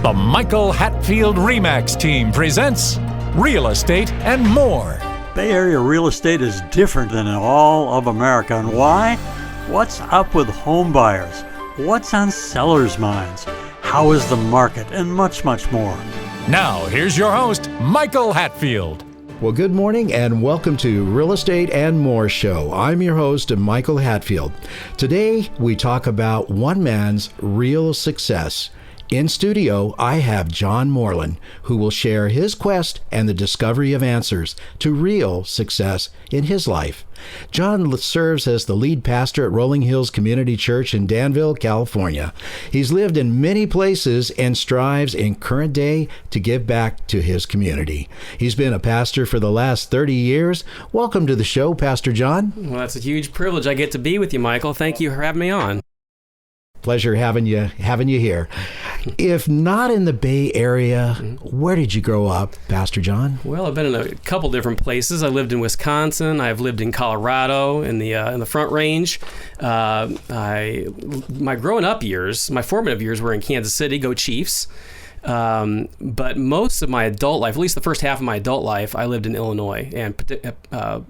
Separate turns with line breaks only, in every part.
The Michael Hatfield RE/MAX team presents Real Estate and More.
Bay Area real estate is different than in all of America. And why? What's up with home buyers? What's on sellers' minds? How is the market? And much, much more.
Now, here's your host, Michael Hatfield.
Well, good morning and welcome to Real Estate and More Show. I'm your host, Michael Hatfield. Today, we talk about one man's real success. In studio, I have John Morlan, who will share his quest and the discovery of answers to real success in his life. John serves as the lead pastor at Rolling Hills Community Church in Danville, California. He's lived in many places and strives in current day to give back to his community. He's been a pastor for the last 30 years. Welcome to the show, Pastor John.
Well, that's a huge privilege I get to be with you, Michael. Thank you for having me on.
Pleasure having you here. If not in the Bay Area, where did you grow up, Pastor John?
Well, I've been in a couple different places. I lived in Wisconsin. I've lived in Colorado in the Front Range. My growing up years, my formative years, were in Kansas City. Go Chiefs! But most of my adult life, at least the first half of my adult life, I lived in Illinois and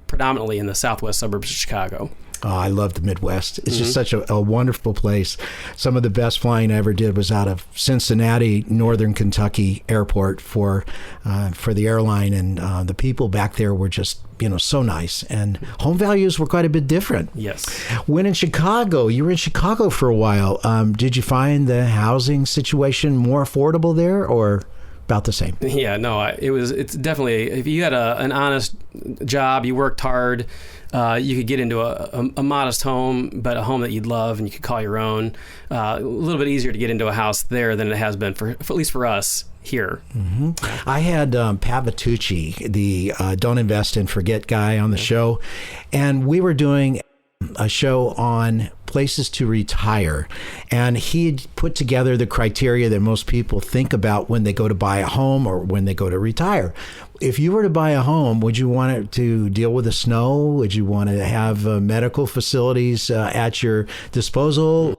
predominantly in the southwest suburbs of Chicago.
Oh, I love the Midwest. It's just such a wonderful place. Some of the best flying I ever did was out of Cincinnati, Northern Kentucky Airport for the airline, and the people back there were just, so nice. And home values were quite a bit different.
Yes.
When in Chicago, you were in Chicago for a while. Did you find the housing situation more affordable there, or about the same?
Yeah, no, it's definitely, if you had an honest job, you worked hard, you could get into a modest home, but a home that you'd love and you could call your own. A little bit easier to get into a house there than it has been for at least for us here.
Mm-hmm. I had Pat Vitucci, the Don't Invest and Forget guy, on the show, and we were doing a show on places to retire, and he had put together the criteria that most people think about when they go to buy a home or when they go to retire. If you were to buy a home, would you want it to deal with the snow? Would you want to have medical facilities at your disposal?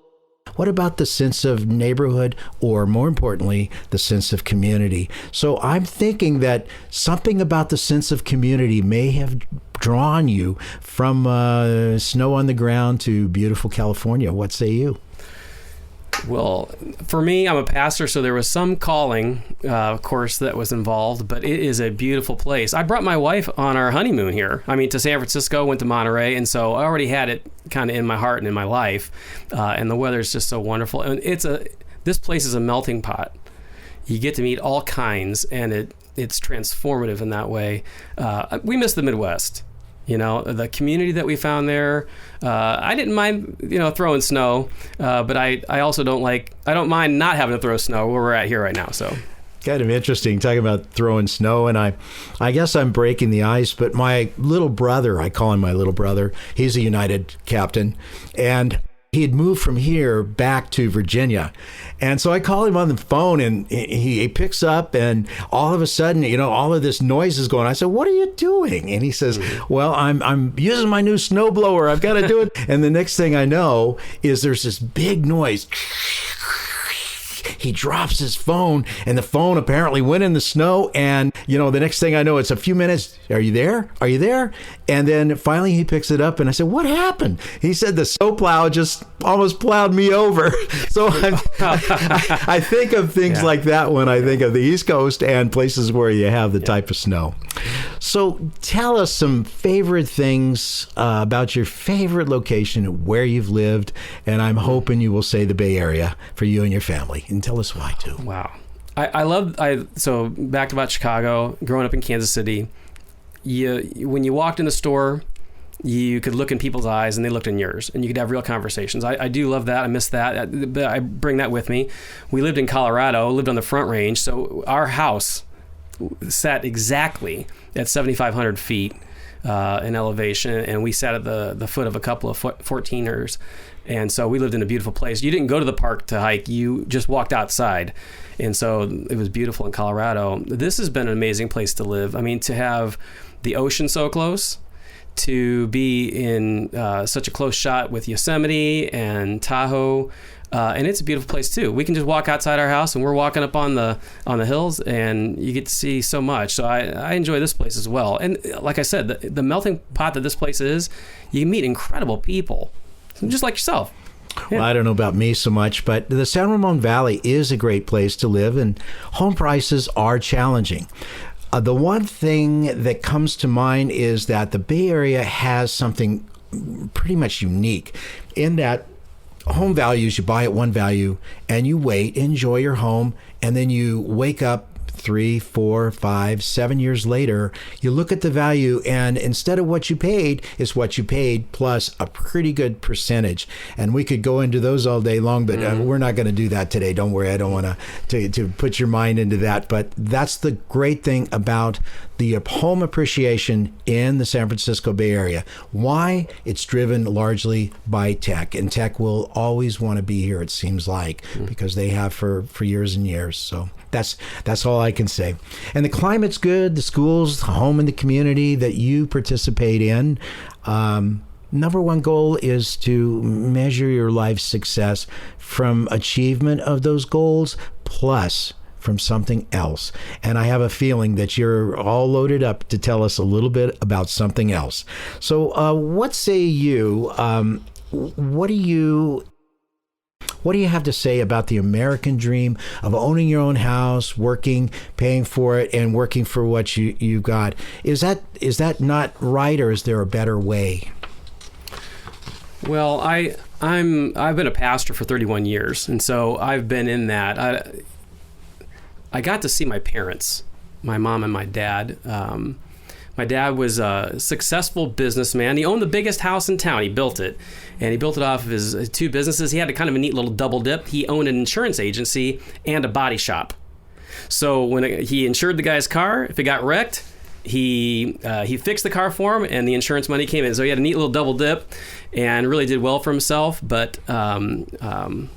What about the sense of neighborhood, or more importantly, the sense of community? So I'm thinking that something about the sense of community may have drawn you from snow on the ground to beautiful California. What say you?
Well, for me, I'm a pastor, so there was some calling, of course, that was involved, but it is a beautiful place. I brought my wife on our honeymoon here. To San Francisco, went to Monterey, and so I already had it kind of in my heart and in my life, and the weather is just so wonderful. And this place is a melting pot. You get to meet all kinds, and it's transformative in that way. We miss the Midwest. The community that we found there, I didn't mind, throwing snow, but I also don't mind not having to throw snow where we're at here right now. So
kind of interesting talking about throwing snow, and I guess I'm breaking the ice, but my little brother, I call him my little brother, he's a United captain, and he had moved from here back to Virginia. And so I call him on the phone, and he picks up, and all of a sudden, all of this noise is going on. I said, "What are you doing?" And he says, "Well, I'm using my new snowblower. I've got to do it." And the next thing I know is there's this big noise. He drops his phone, and the phone apparently went in the snow. And, the next thing I know, it's a few minutes. "Are you there? Are you there?" And then finally he picks it up, and I said, "What happened?" He said, "The snowplow just almost plowed me over." So I think of things like that when I think of the East Coast and places where you have the type of snow. So tell us some favorite things about your favorite location, where you've lived, and I'm hoping you will say the Bay Area for you and your family. And tell us why, too.
Wow. So back about Chicago, growing up in Kansas City, when you walked in the store, you could look in people's eyes and they looked in yours, and you could have real conversations. I do love that. I miss that. But I bring that with me. We lived in Colorado, lived on the Front Range, so our house sat exactly at 7,500 feet in elevation, and we sat at the foot of a couple of 14ers. And so we lived in a beautiful place. You didn't go to the park to hike, you just walked outside. And so it was beautiful in Colorado. This has been an amazing place to live. To have the ocean so close, to be in such a close shot with Yosemite and Tahoe, and it's a beautiful place too. We can just walk outside our house, and we're walking up on the hills, and you get to see so much. So I enjoy this place as well. And like I said, the melting pot that this place is, you meet incredible people, just like yourself. Yeah.
Well, I don't know about me so much, but the San Ramon Valley is a great place to live, and home prices are challenging. The one thing that comes to mind is that the Bay Area has something pretty much unique in that home values, you buy at one value and you wait, enjoy your home, and then you wake up 3, 4, 5, 7 years later, you look at the value, and instead of what you paid, is what you paid plus a pretty good percentage. And we could go into those all day long, but we're not going to do that today. Don't worry. I don't want to put your mind into that. But that's the great thing about the home appreciation in the San Francisco Bay Area. Why? It's driven largely by tech, and tech will always want to be here, it seems like, because they have for years and years. So that's all I can say. And the climate's good, the schools, the home, and the community that you participate in. Number one goal is to measure your life's success from achievement of those goals plus from something else. And I have a feeling that you're all loaded up to tell us a little bit about something else. So what say you? What do you have to say about the American dream of owning your own house, working, paying for it, and working for what you got? Is that not right, or is there a better way?
Well, I've been a pastor for 31 years, and so I've been in that. I got to see my parents, my mom and my dad. My dad was a successful businessman. He owned the biggest house in town. He built it, and he built it off of his 2 businesses. He had a kind of a neat little double dip. He owned an insurance agency and a body shop. So when he insured the guy's car, if it got wrecked, he fixed the car for him, and the insurance money came in. So he had a neat little double dip, and really did well for himself. But my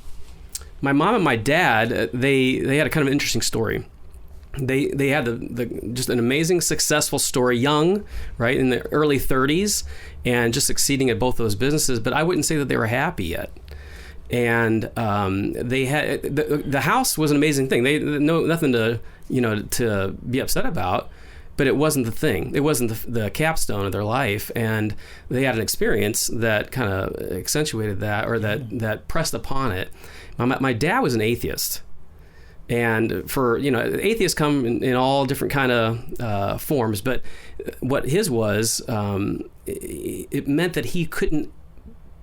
mom and my dad, they had a kind of an interesting story. They had the just an amazing successful story, young, right, in the early 30s, and just succeeding at both those businesses. But I wouldn't say that they were happy yet. And they had the house was an amazing thing. They nothing to be upset about, but it wasn't the thing. It wasn't the capstone of their life. And they had an experience that kind of accentuated that, or that pressed upon it. My dad was an atheist. And for, atheists come in all different kind of forms, but what his was, it meant that he couldn't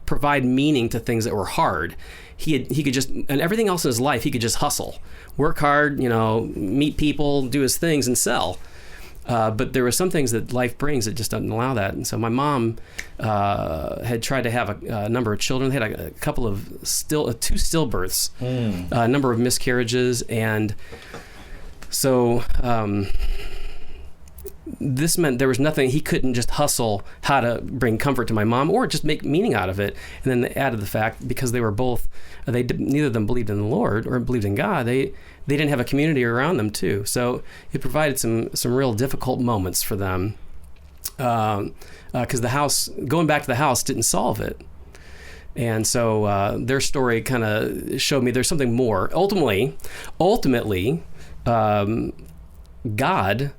provide meaning to things that were hard. He could just, and everything else in his life, he could just hustle, work hard, meet people, do his things, and sell. But there were some things that life brings that just doesn't allow that. And so my mom had tried to have a number of children. They had a couple of 2 stillbirths, a number of miscarriages. And so this meant there was nothing, he couldn't just hustle how to bring comfort to my mom or just make meaning out of it. And then they added the fact, because they were both, neither of them believed in the Lord or believed in God, they didn't have a community around them too. So it provided some real difficult moments for them, because going back to the house didn't solve it. And so their story kind of showed me there's something more. Ultimately, God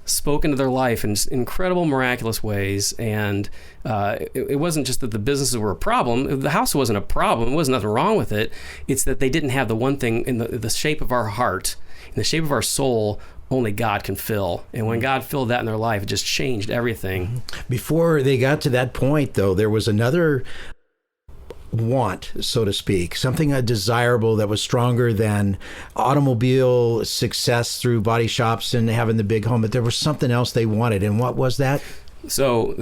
spoke into their life in incredible, miraculous ways. And it wasn't just that the businesses were a problem. The house wasn't a problem. There wasn't nothing wrong with it. It's that they didn't have the one thing in the shape of our heart, in the shape of our soul, only God can fill. And when God filled that in their life, it just changed everything.
Before they got to that point, though, there was another want, so to speak, something desirable that was stronger than automobile success through body shops and having the big home. But there was something else they wanted. And what was that?
So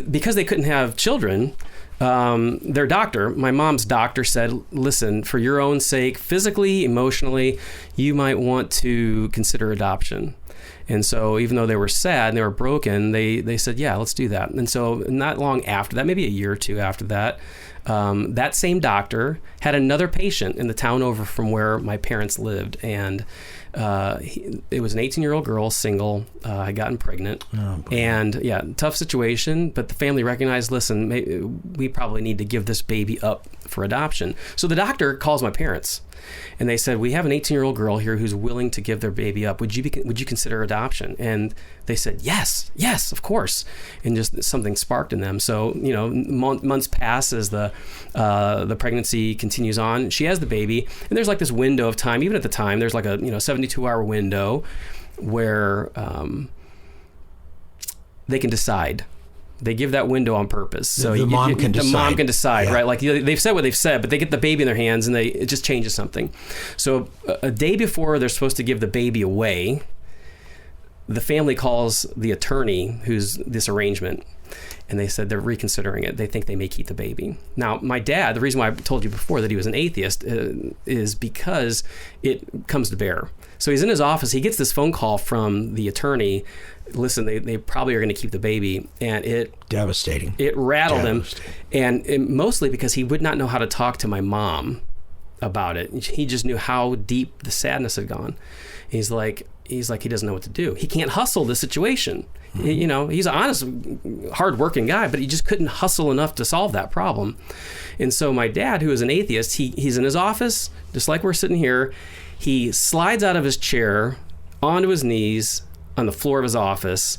because they couldn't have children, their doctor, my mom's doctor, said, listen, for your own sake, physically, emotionally, you might want to consider adoption. And so even though they were sad and they were broken, they said, yeah, let's do that. And so not long after that, maybe a year or two after that, that same doctor had another patient in the town over from where my parents lived. And it was an 18-year-old girl, single, had gotten pregnant. Oh, and yeah, tough situation, but the family recognized, listen, we probably need to give this baby up for adoption. So the doctor calls my parents and they said, we have an 18-year-old girl here who's willing to give their baby up. Would you consider adoption? And they said, yes, of course. And just something sparked in them. So, months pass as the pregnancy continues on. She has the baby, and there's like this window of time. Even at the time, there's like a 72-hour window where they can decide. They give that window on purpose. So
the mom can decide.
Yeah. Right? Like they've said what they've said, but they get the baby in their hands and it just changes something. So a day before they're supposed to give the baby away, the family calls the attorney who's this arrangement, and they said they're reconsidering it. They think they may keep the baby. Now, my dad, the reason why I told you before that he was an atheist is because it comes to bear. So he's in his office. He gets this phone call from the attorney. Listen, they probably are going to keep the baby, and
devastating.
It rattled him, and mostly because he would not know how to talk to my mom about it. He just knew how deep the sadness had gone. He's like he doesn't know what to do. He can't hustle the situation. Mm-hmm. He's an honest, hard-working guy, but he just couldn't hustle enough to solve that problem. And so my dad, who is an atheist, he's in his office, just like we're sitting here. He slides out of his chair onto his knees on the floor of his office,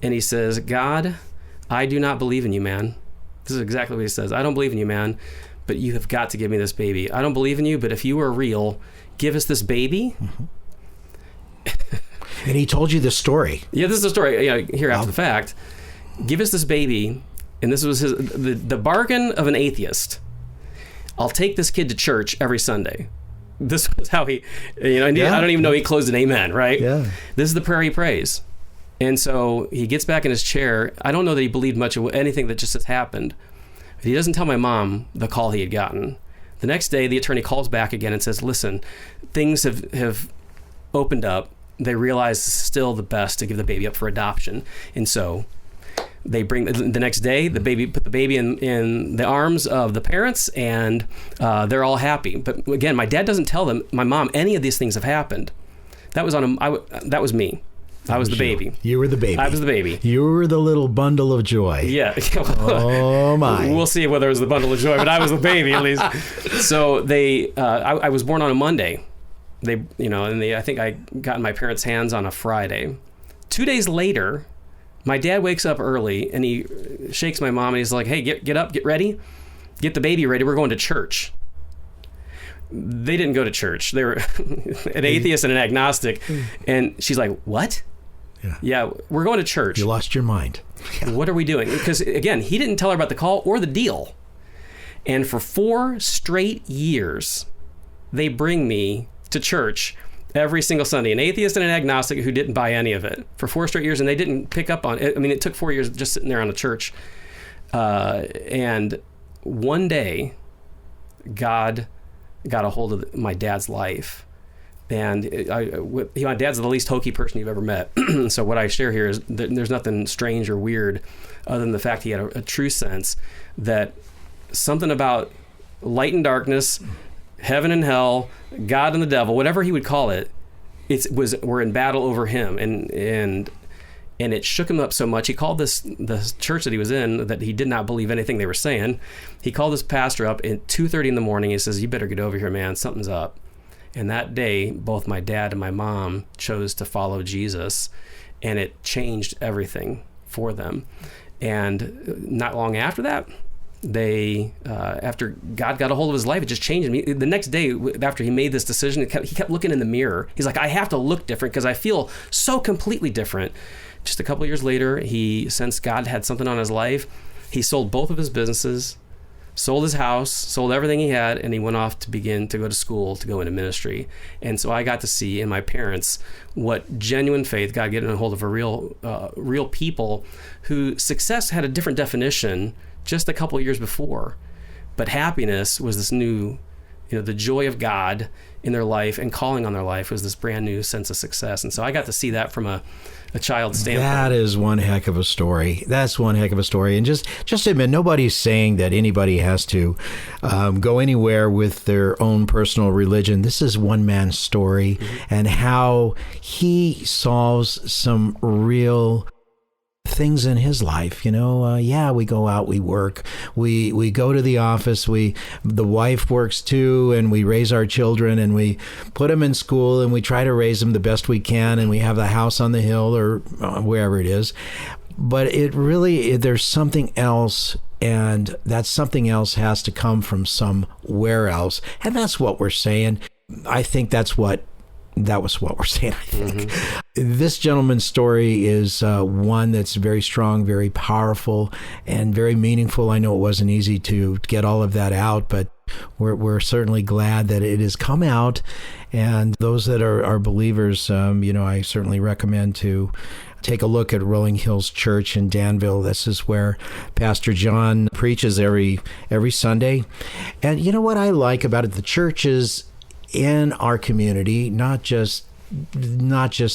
and he says, God, I do not believe in you, man. This is exactly what he says. I don't believe in you, man, but you have got to give me this baby. I don't believe in you, but if you are real, give us this baby.
Mm-hmm. And he told you the story.
Yeah, this is the story. Here after the fact. Give us this baby, and this was the bargain of an atheist. I'll take this kid to church every Sunday. This was how he, I don't even know he closed an amen, right?
Yeah.
This is the prayer he prays. And so he gets back in his chair. I don't know that he believed much of anything that just has happened. But he doesn't tell my mom the call he had gotten. The next day, the attorney calls back again and says, listen, things have opened up. They realize it's still the best to give the baby up for adoption. And so they bring the next day, put the baby in the arms of the parents, and they're all happy. But again, my dad doesn't tell my mom, any of these things have happened. That was that was me. I was the baby.
You were the baby.
I was the baby.
You were the little bundle of joy.
Yeah.
Oh my.
We'll see whether it was the bundle of joy, but I was the baby at least. So I was born on a Monday. I think I got in my parents' hands on a Friday. 2 days later, my dad wakes up early and he shakes my mom and he's like, hey, get up, get ready, get the baby ready. We're going to church. They didn't go to church. They were an atheist and an agnostic. And she's like, what? Yeah, we're going to church.
You lost your mind.
Yeah. What are we doing? Because again, he didn't tell her about the call or the deal. And for 4 straight years, they bring me to church every single Sunday, an atheist and an agnostic who didn't buy any of it for 4 straight years, and they didn't pick up on it. I mean, it took 4 years just sitting there on the church. And one day, God got a hold of my dad's life. And my dad's the least hokey person you've ever met. So what I share here is that there's nothing strange or weird other than the fact he had a true sense that something about light and darkness, heaven and hell, God and the devil, whatever he would call it, we're in battle over him, and it shook him up so much. He called the church that he was in, that he did not believe anything they were saying. He called this pastor up at 2:30 in the morning. He says, "You better get over here, man. Something's up." And that day, both my dad and my mom chose to follow Jesus, and it changed everything for them. And not long after that, after God got a hold of his life, it just changed him. The next day after he made this decision, he kept looking in the mirror. He's like, I have to look different because I feel so completely different. Just a couple of years later, he sensed God had something on his life. He sold both of his businesses, sold his house, sold everything he had, and he went off to begin to go to school, to go into ministry. And so I got to see in my parents what genuine faith, God getting a hold of a real people whose success had a different definition just a couple of years before. But happiness was this new the joy of God in their life and calling on their life was this brand new sense of success. And so I got to see that from a child's standpoint.
That is one heck of a story. That's one heck of a story. And just admit, nobody's saying that anybody has to go anywhere with their own personal religion. This is one man's story, and how he solves some real things in his life. We go out, we work, we go to the office, the wife works too, and we raise our children, and we put them in school, and we try to raise them the best we can, and we have the house on the hill or wherever it is. But there's something else, and that something else has to come from somewhere else, and that's what we're saying. I think that was what we're saying, I think. This gentleman's story is one that's very strong, very powerful, and very meaningful. I know it wasn't easy to get all of that out, but we're certainly glad that it has come out. And those that are believers, I certainly recommend to take a look at Rolling Hills Church in Danville. This is where Pastor John preaches every Sunday. And you know what I like about it? The church is in our community, not just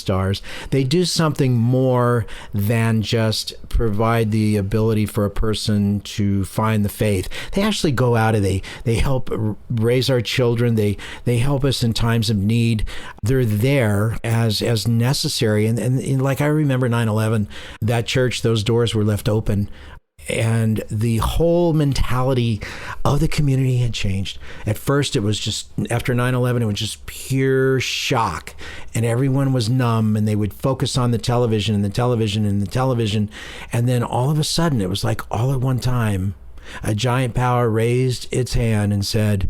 ours. They do something more than just provide the ability for a person to find the faith. They actually go out and they help raise our children. They help us in times of need. They're there as necessary. And like I remember 9/11, that church, those doors were left open. And the whole mentality of the community had changed. At first, it was just, after 9/11, it was just pure shock. And everyone was numb, and they would focus on the television and the television and the television. And then all of a sudden, it was like all at one time, a giant power raised its hand and said,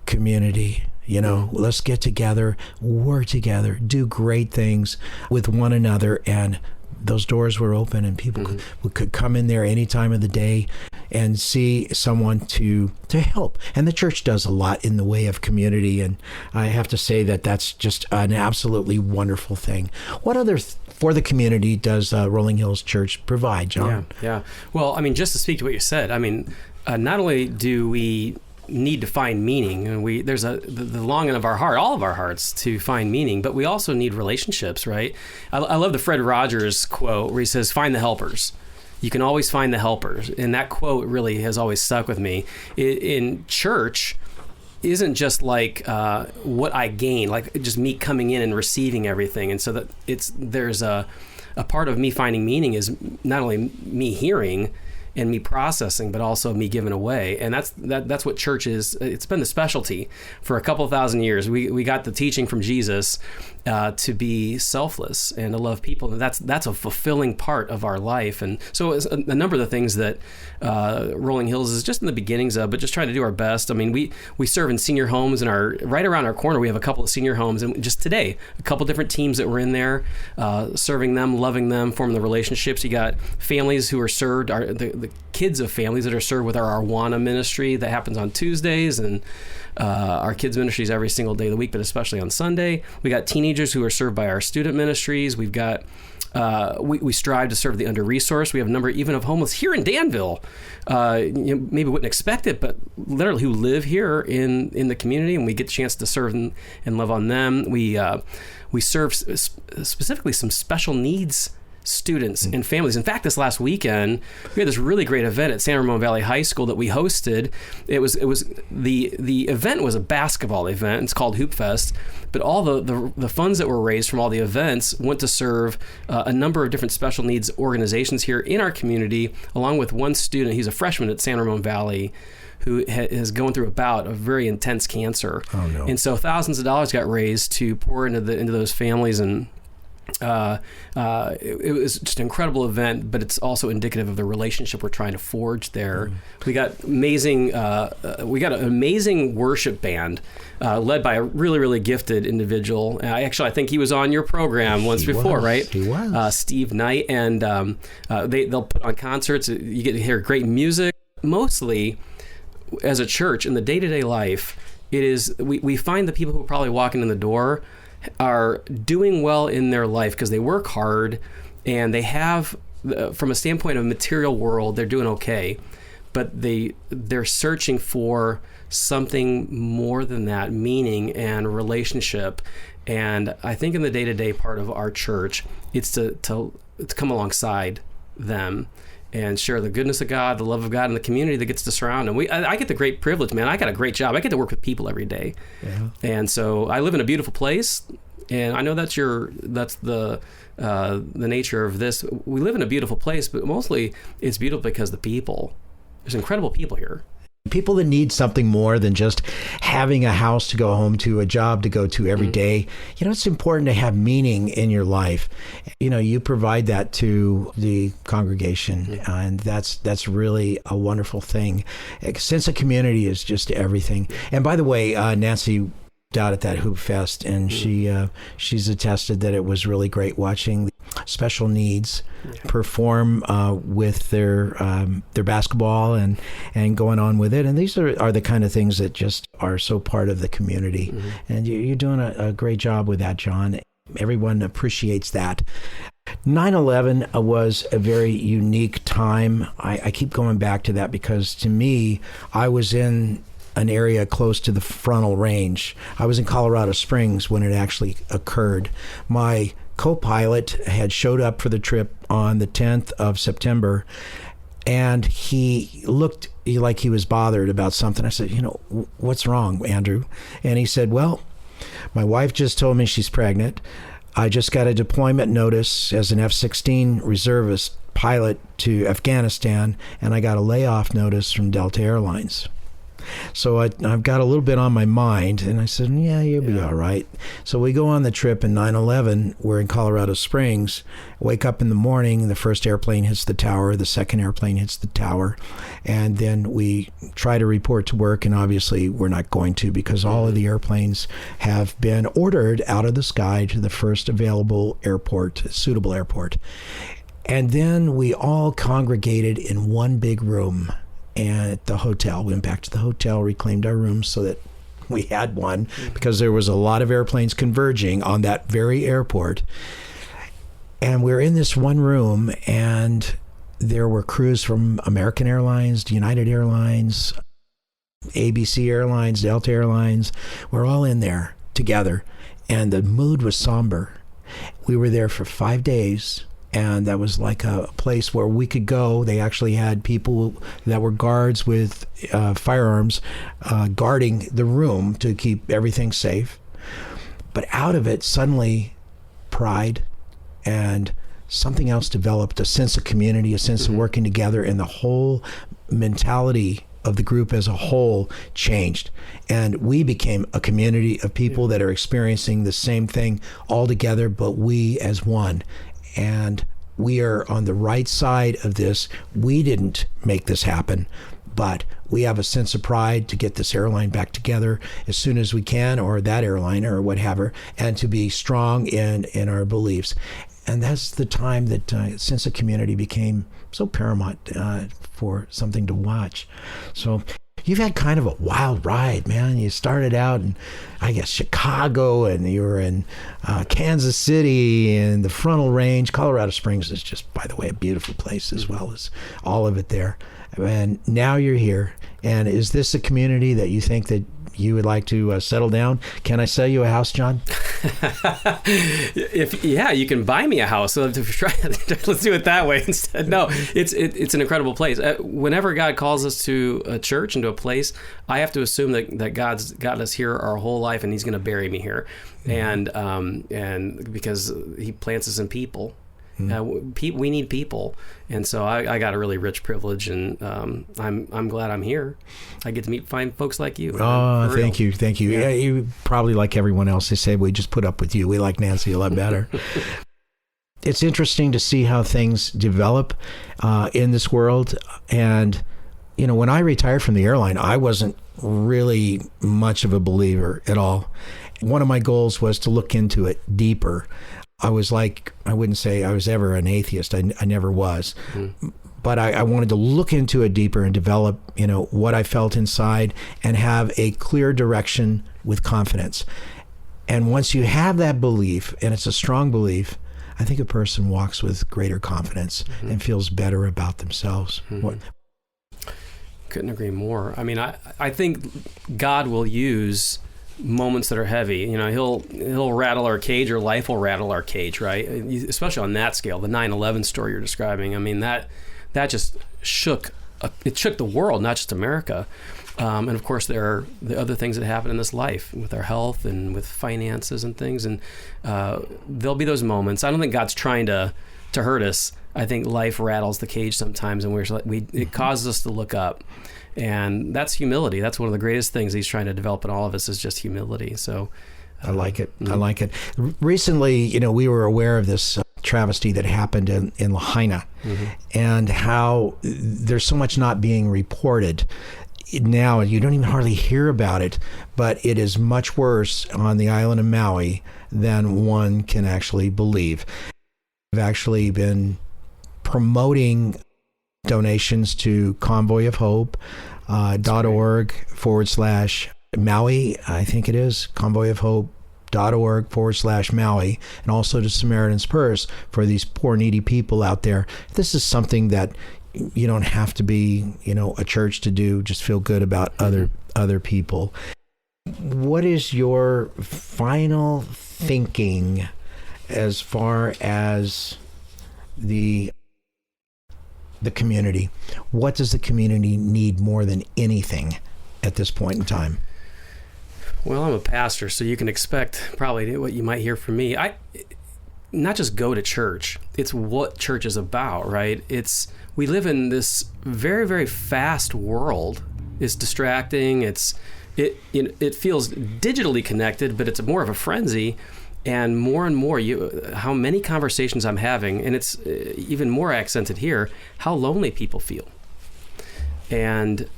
community. Let's get together, work together, do great things with one another. And those doors were open, and people could come in there any time of the day and see someone to help. And the church does a lot in the way of community. And I have to say that that's just an absolutely wonderful thing. What other for the community does Rolling Hills Church provide, John?
Yeah. Well, just to speak to what you said, not only do we need to find meaning, and there's the longing of our heart, all of our hearts, to find meaning, but we also need relationships, right? I love the Fred Rogers quote where he says, find the helpers. You can always find the helpers. And that quote really has always stuck with me. In church isn't just like what I gain, like just me coming in and receiving everything. And so that there's a part of me finding meaning is not only me hearing and me processing, but also me giving away. And that's what church is. It's been the specialty for a couple thousand years. We got the teaching from Jesus to be selfless and to love people. And that's a fulfilling part of our life. And so a number of the things that Rolling Hills is just in the beginnings of, but just trying to do our best. We serve in senior homes, and right around our corner we have a couple of senior homes, and just today a couple different teams that were in there, serving them, loving them, forming the relationships. You got families who are served, the kids of families that are served with our Awana ministry that happens on Tuesdays, and our kids ministries every single day of the week, but especially on Sunday. We got teenagers who are served by our student ministries. We've got we strive to serve the under-resourced. We have a number even of homeless here in Danville. Maybe wouldn't expect it, but literally who live here in the community, and we get a chance to serve and love on them. We serve specifically some special needs students and families. In fact, this last weekend, we had this really great event at San Ramon Valley High School that we hosted. It was the event was a basketball event. It's called Hoop Fest, but all the funds that were raised from all the events went to serve a number of different special needs organizations here in our community, along with one student. He's a freshman at San Ramon Valley who is going through a bout of very intense cancer.
Oh, no.
And so thousands of dollars got raised to pour into those families, and it was just an incredible event, but it's also indicative of the relationship we're trying to forge there. We got an amazing worship band led by a really, really gifted individual. I think he was on your program once before, right?
He was.
Steve Knight, and they'll put on concerts. You get to hear great music. Mostly, as a church, in the day-to-day life, it is we find the people who are probably walking in the door are doing well in their life because they work hard and they have, from a standpoint of material world, they're doing okay. but they're searching for something more than that, meaning and relationship. And I think in the day-to-day part of our church, it's to come alongside them and share the goodness of God, the love of God, and the community that gets to surround them. I get the great privilege, man. I got a great job. I get to work with people every day. Yeah. And so I live in a beautiful place, and I know that's the nature of this. We live in a beautiful place, but mostly it's beautiful because the people. There's incredible people here.
People that need something more than just having a house to go home to, a job to go to every day. It's important to have meaning in your life. You provide that to the congregation, and that's really a wonderful thing. A sense of community is just everything. And by the way, Nancy out at that Hoop Fest, and she's attested that it was really great watching special needs perform with their basketball and going on with it. And these are the kind of things that just are so part of the community. And you're doing a great job with that, John. Everyone appreciates that. 9/11 was a very unique time. I keep going back to that because to me, I was in an area close to the frontal range. I was in Colorado Springs when it actually occurred. My co-pilot had showed up for the trip on the 10th of September, and he looked like he was bothered about something. I said, what's wrong, Andrew? And he said, well, my wife just told me she's pregnant. I just got a deployment notice as an F-16 reservist pilot to Afghanistan, and I got a layoff notice from Delta Airlines. So I've got a little bit on my mind, and I said, yeah, you'll be all right. So we go on the trip in 9/11. We're in Colorado Springs. Wake up in the morning, the first airplane hits the tower, the second airplane hits the tower, and then we try to report to work, and obviously we're not going to because all of the airplanes have been ordered out of the sky to the first available airport, suitable airport. And then we all congregated in one big room. And at the hotel, we went back to the hotel, reclaimed our rooms so that we had one because there was a lot of airplanes converging on that very airport. And we were in this one room, and there were crews from American Airlines, United Airlines, ABC Airlines, Delta Airlines. We're all in there together, and the mood was somber. We were there for 5 days. And that was like a place where we could go. They actually had people that were guards with firearms guarding the room to keep everything safe. But out of it, suddenly, pride and something else developed, a sense of community, a sense of working together, and the whole mentality of the group as a whole changed. And we became a community of people that are experiencing the same thing all together, but we as one. And we are on the right side of this. We didn't make this happen, but we have a sense of pride to get this airline back together as soon as we can, or that airline or whatever, and to be strong in our beliefs. And that's the time that sense of community became so paramount for something to watch. So you've had kind of a wild ride, man. You started out in, I guess, Chicago, and you were in Kansas City and the frontal range. Colorado Springs is just, by the way, a beautiful place as well as all of it there. And now you're here. And is this a community that you think that you would like to settle down? Can I sell you a house, John?
You can buy me a house. So let's do it that way instead. No, it's an incredible place. Whenever God calls us to a church and to a place, I have to assume that God's got us here our whole life, and He's going to bury me here, and because He plants us in people. We need people, and so I got a really rich privilege, and I'm glad I'm here. I get to meet fine folks like you.
Oh, thank you. Yeah, you probably like everyone else. They say we just put up with you. We like Nancy a lot better. It's interesting to see how things develop in this world, and when I retired from the airline, I wasn't really much of a believer at all. One of my goals was to look into it deeper. I wouldn't say I was ever an atheist. I never was. But I wanted to look into it deeper and develop, what I felt inside and have a clear direction with confidence. And once you have that belief, and it's a strong belief, I think a person walks with greater confidence and feels better about themselves.
Couldn't agree more. I mean, I think God will use moments that are heavy. You know, he'll rattle our cage, or life will rattle our cage, right? Especially on that scale, the 9/11 story you're describing. I mean, that just shook the world, not just America. And of course, there are the other things that happen in this life with our health and with finances and things. And there'll be those moments. I don't think God's trying to hurt us. I think life rattles the cage sometimes, and it causes us to look up. And that's humility. That's one of the greatest things he's trying to develop in all of us, is just humility. So
I like it. I like it. Recently, we were aware of this travesty that happened in Lahaina, and how there's so much not being reported now, and you don't even hardly hear about it, but it is much worse on the island of Maui than one can actually believe. I've actually been promoting donations to Convoy of Hope, .org/Maui, I think it is, convoyofhope.org/Maui, and also to Samaritan's Purse for these poor, needy people out there. This is something that you don't have to be, a church to do. Just feel good about other people. What is your final thinking as far as the community? What does the community need more than anything at this point in time?
Well, I'm a pastor, so you can expect probably what you might hear from me. Not just go to church. It's what church is about, right? We live in this very, very fast world. It's distracting. It feels digitally connected, but it's more of a frenzy. And more, how many conversations I'm having, and it's even more accented here, how lonely people feel. And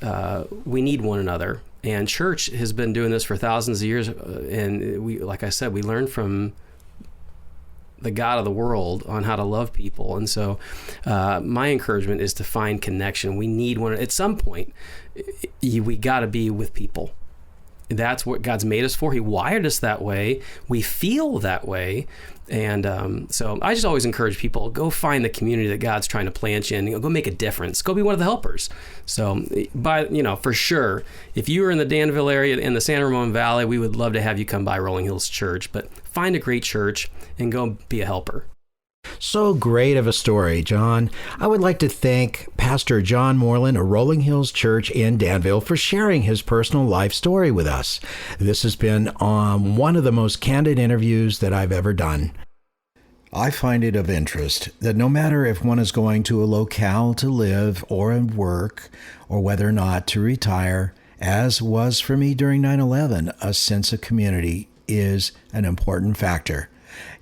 we need one another. And church has been doing this for thousands of years. And we learn from the God of the world on how to love people. And so my encouragement is to find connection. We need one. At some point, we got to be with people. That's what God's made us for. He wired us that way. We feel that way. And so I just always encourage people, go find the community that God's trying to plant you in. Go make a difference. Go be one of the helpers. So, for sure, if you are in the Danville area, in the San Ramon Valley, we would love to have you come by Rolling Hills Church. But find a great church and go be a helper.
So great of a story, John. I would like to thank Pastor John Morlan of Rolling Hills Church in Danville for sharing his personal life story with us. This has been one of the most candid interviews that I've ever done. I find it of interest that no matter if one is going to a locale to live or work, or whether or not to retire, as was for me during 9/11, a sense of community is an important factor.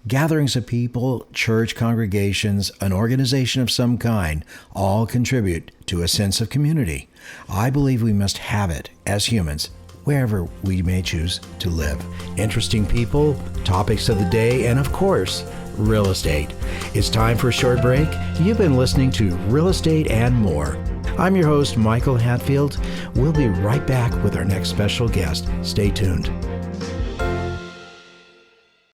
Gatherings of people, church congregations, an organization of some kind, all contribute to a sense of community. I believe we must have it as humans, wherever we may choose to live. Interesting people, topics of the day, and of course, real estate. It's time for a short break. You've been listening to Real Estate and More. I'm your host, Michael Hatfield. We'll be right back with our next special guest. Stay tuned.